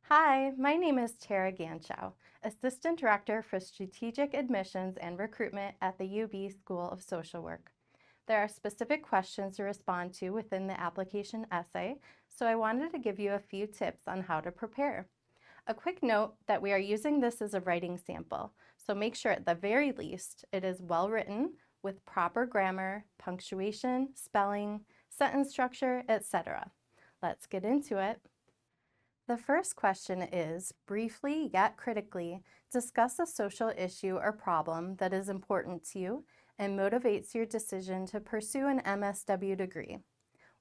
Hi, my name is Tara Ganschow, Assistant Director for Strategic Admissions and Recruitment at the UB School of Social Work. There are specific questions to respond to within the application essay, so I wanted to give you a few tips on how to prepare. A quick note that we are using this as a writing sample, so make sure at the very least it is well written with proper grammar, punctuation, spelling, sentence structure, etc. Let's get into it. The first question is, briefly yet critically, discuss a social issue or problem that is important to you and motivates your decision to pursue an MSW degree.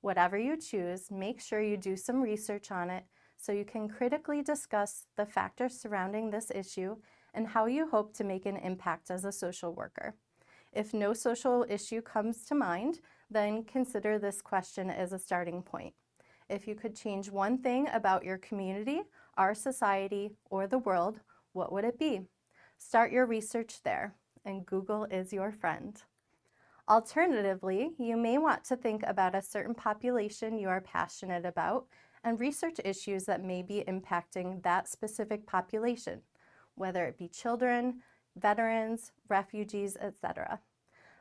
Whatever you choose, make sure you do some research on it so you can critically discuss the factors surrounding this issue and how you hope to make an impact as a social worker. If no social issue comes to mind, then consider this question as a starting point. If you could change one thing about your community, our society, or the world, what would it be? Start your research there, and Google is your friend. Alternatively, you may want to think about a certain population you are passionate about and research issues that may be impacting that specific population, whether it be children, veterans, refugees, etc.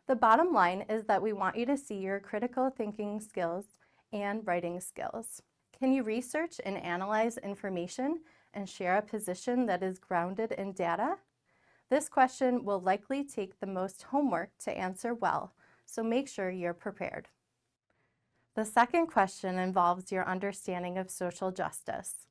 The bottom line is that we want you to see your critical thinking skills and writing skills. Can you research and analyze information and share a position that is grounded in data? This question will likely take the most homework to answer well, so make sure you're prepared. The second question involves your understanding of social justice.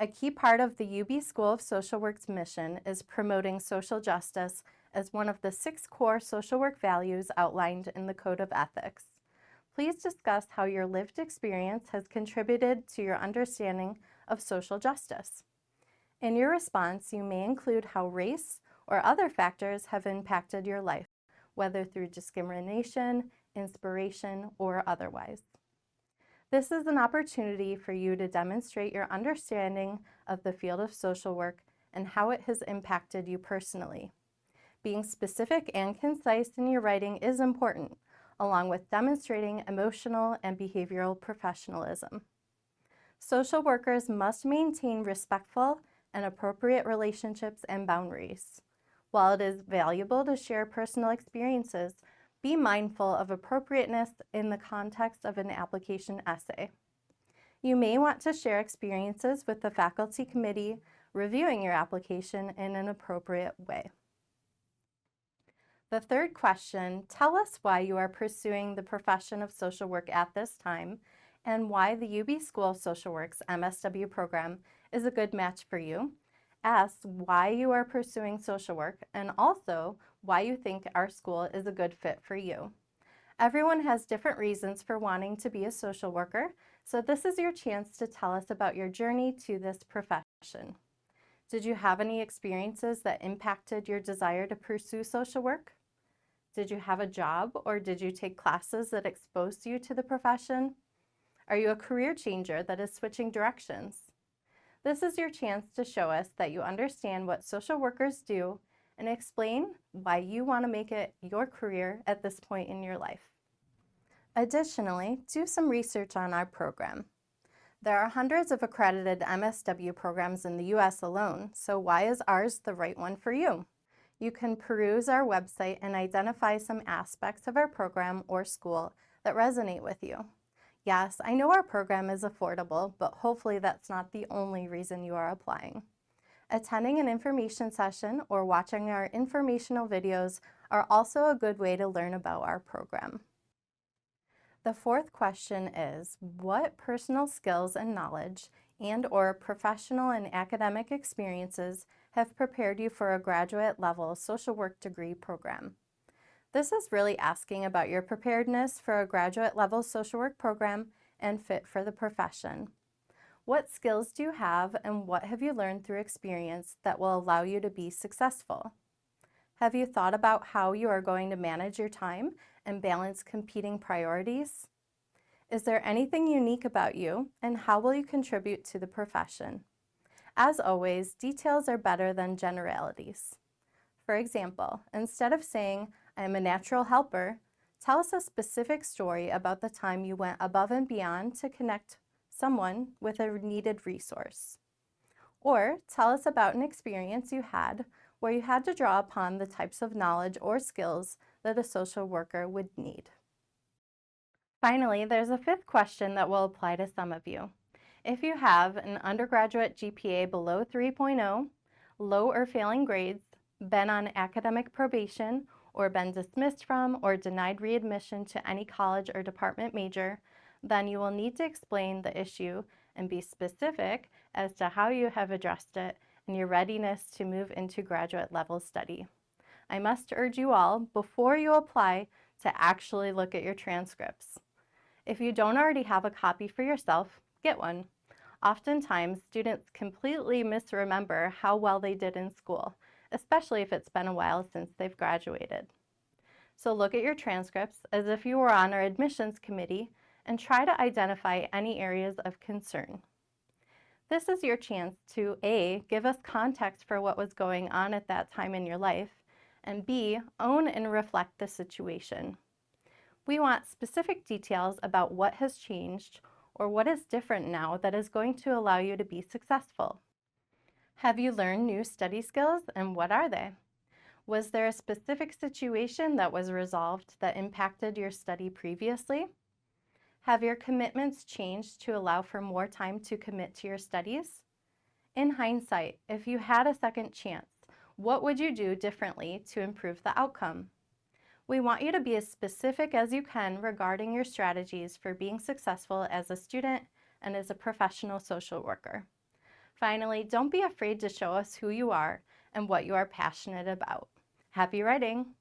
A key part of the UB School of Social Work's mission is promoting social justice as one of the 6 core social work values outlined in the Code of Ethics. Please discuss how your lived experience has contributed to your understanding of social justice. In your response, you may include how race or other factors have impacted your life, whether through discrimination, inspiration, or otherwise. This is an opportunity for you to demonstrate your understanding of the field of social work and how it has impacted you personally. Being specific and concise in your writing is important, along with demonstrating emotional and behavioral professionalism. Social workers must maintain respectful and appropriate relationships and boundaries. While it is valuable to share personal experiences, be mindful of appropriateness in the context of an application essay. You may want to share experiences with the faculty committee reviewing your application in an appropriate way. The third question, tell us why you are pursuing the profession of social work at this time and why the UB School of Social Work's MSW program is a good match for you. Ask why you are pursuing social work and also why you think our school is a good fit for you. Everyone has different reasons for wanting to be a social worker, so this is your chance to tell us about your journey to this profession. Did you have any experiences that impacted your desire to pursue social work? Did you have a job or did you take classes that exposed you to the profession? Are you a career changer that is switching directions? This is your chance to show us that you understand what social workers do and explain why you want to make it your career at this point in your life. Additionally, do some research on our program. There are hundreds of accredited MSW programs in the US alone, so why is ours the right one for you? You can peruse our website and identify some aspects of our program or school that resonate with you. Yes, I know our program is affordable, but hopefully that's not the only reason you are applying. Attending an information session or watching our informational videos are also a good way to learn about our program. The fourth question is, what personal skills and knowledge and/or professional and academic experiences have prepared you for a graduate level social work degree program? This is really asking about your preparedness for a graduate level social work program and fit for the profession. What skills do you have and what have you learned through experience that will allow you to be successful? Have you thought about how you are going to manage your time and balance competing priorities? Is there anything unique about you and how will you contribute to the profession? As always, details are better than generalities. For example, instead of saying, I am a natural helper, tell us a specific story about the time you went above and beyond to connect someone with a needed resource. Or tell us about an experience you had where you had to draw upon the types of knowledge or skills that a social worker would need. Finally, there's a fifth question that will apply to some of you. If you have an undergraduate GPA below 3.0, low or failing grades, been on academic probation, or been dismissed from or denied readmission to any college or department major, then you will need to explain the issue and be specific as to how you have addressed it and your readiness to move into graduate level study. I must urge you all, before you apply, to actually look at your transcripts. If you don't already have a copy for yourself, get one. Oftentimes, students completely misremember how well they did in school, especially if it's been a while since they've graduated. So look at your transcripts as if you were on our admissions committee and try to identify any areas of concern. This is your chance to A, give us context for what was going on at that time in your life, and B, own and reflect the situation. We want specific details about what has changed or what is different now that is going to allow you to be successful. Have you learned new study skills, and what are they? Was there a specific situation that was resolved that impacted your study previously? Have your commitments changed to allow for more time to commit to your studies? In hindsight, if you had a second chance, what would you do differently to improve the outcome? We want you to be as specific as you can regarding your strategies for being successful as a student and as a professional social worker. Finally, don't be afraid to show us who you are and what you are passionate about. Happy writing!